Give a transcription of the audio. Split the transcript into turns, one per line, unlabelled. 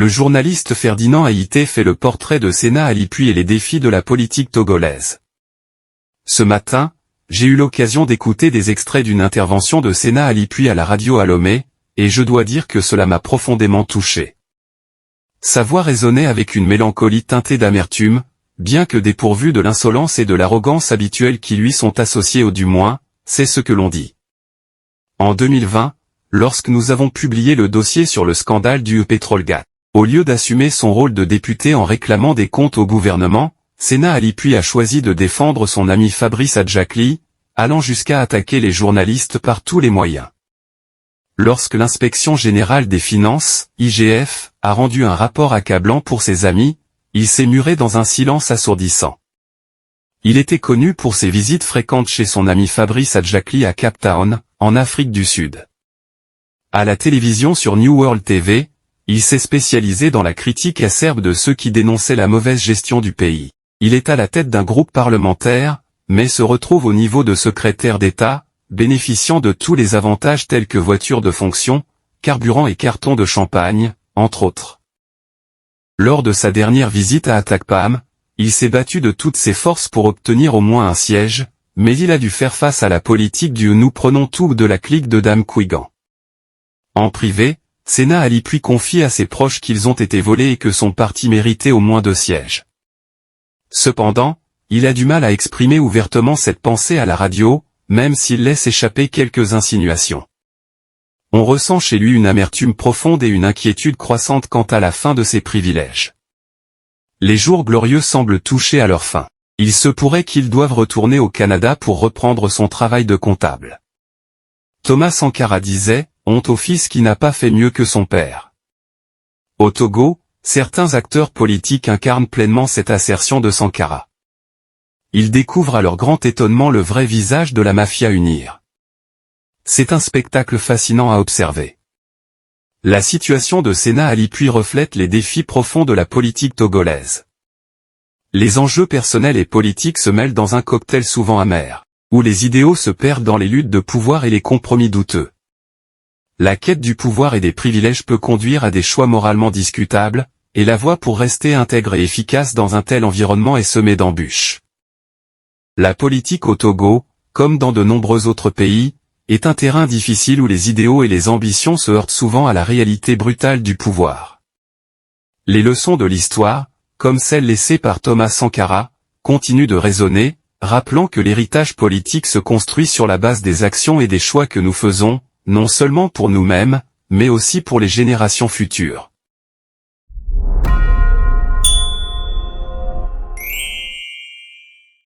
Le journaliste Ferdinand Haïté fait le portrait de Séna Ali Puy et les défis de la politique togolaise. Ce matin, j'ai eu l'occasion d'écouter des extraits d'une intervention de Séna Ali Puy à la radio à Lomé, et je dois dire que cela m'a profondément touché. Sa voix résonnait avec une mélancolie teintée d'amertume, bien que dépourvue de l'insolence et de l'arrogance habituelles qui lui sont associées, ou du moins, c'est ce que l'on dit. En 2020, lorsque nous avons publié le dossier sur le scandale du Petrolgaz, au lieu d'assumer son rôle de député en réclamant des comptes au gouvernement, Séna Ali Puy a choisi de défendre son ami Fabrice Adjacli, allant jusqu'à attaquer les journalistes par tous les moyens. Lorsque l'Inspection générale des finances, IGF, a rendu un rapport accablant pour ses amis, il s'est muré dans un silence assourdissant. Il était connu pour ses visites fréquentes chez son ami Fabrice Adjacli à Cape Town, en Afrique du Sud. À la télévision sur New World TV, il s'est spécialisé dans la critique acerbe de ceux qui dénonçaient la mauvaise gestion du pays. Il est à la tête d'un groupe parlementaire, mais se retrouve au niveau de secrétaire d'État, bénéficiant de tous les avantages tels que voitures de fonction, carburant et cartons de champagne, entre autres. Lors de sa dernière visite à Atakpam, il s'est battu de toutes ses forces pour obtenir au moins un siège, mais il a dû faire face à la politique du « nous prenons tout » de la clique de Dame Kouigan. En privé, Séna Ali Puy confie à ses proches qu'ils ont été volés et que son parti méritait au moins 2 sièges. Cependant, il a du mal à exprimer ouvertement cette pensée à la radio, même s'il laisse échapper quelques insinuations. On ressent chez lui une amertume profonde et une inquiétude croissante quant à la fin de ses privilèges. Les jours glorieux semblent toucher à leur fin. Il se pourrait qu'il doive retourner au Canada pour reprendre son travail de comptable. Thomas Sankara disait « Honte au fils qui n'a pas fait mieux que son père ». Au Togo, certains acteurs politiques incarnent pleinement cette assertion de Sankara. Ils découvrent à leur grand étonnement le vrai visage de la mafia UNIR. C'est un spectacle fascinant à observer. La situation de Séna Ali Puy reflète les défis profonds de la politique togolaise. Les enjeux personnels et politiques se mêlent dans un cocktail souvent amer, où les idéaux se perdent dans les luttes de pouvoir et les compromis douteux. La quête du pouvoir et des privilèges peut conduire à des choix moralement discutables, et la voie pour rester intègre et efficace dans un tel environnement est semée d'embûches. La politique au Togo, comme dans de nombreux autres pays, est un terrain difficile où les idéaux et les ambitions se heurtent souvent à la réalité brutale du pouvoir. Les leçons de l'histoire, comme celles laissées par Thomas Sankara, continuent de résonner, rappelant que l'héritage politique se construit sur la base des actions et des choix que nous faisons, non seulement pour nous-mêmes, mais aussi pour les générations futures.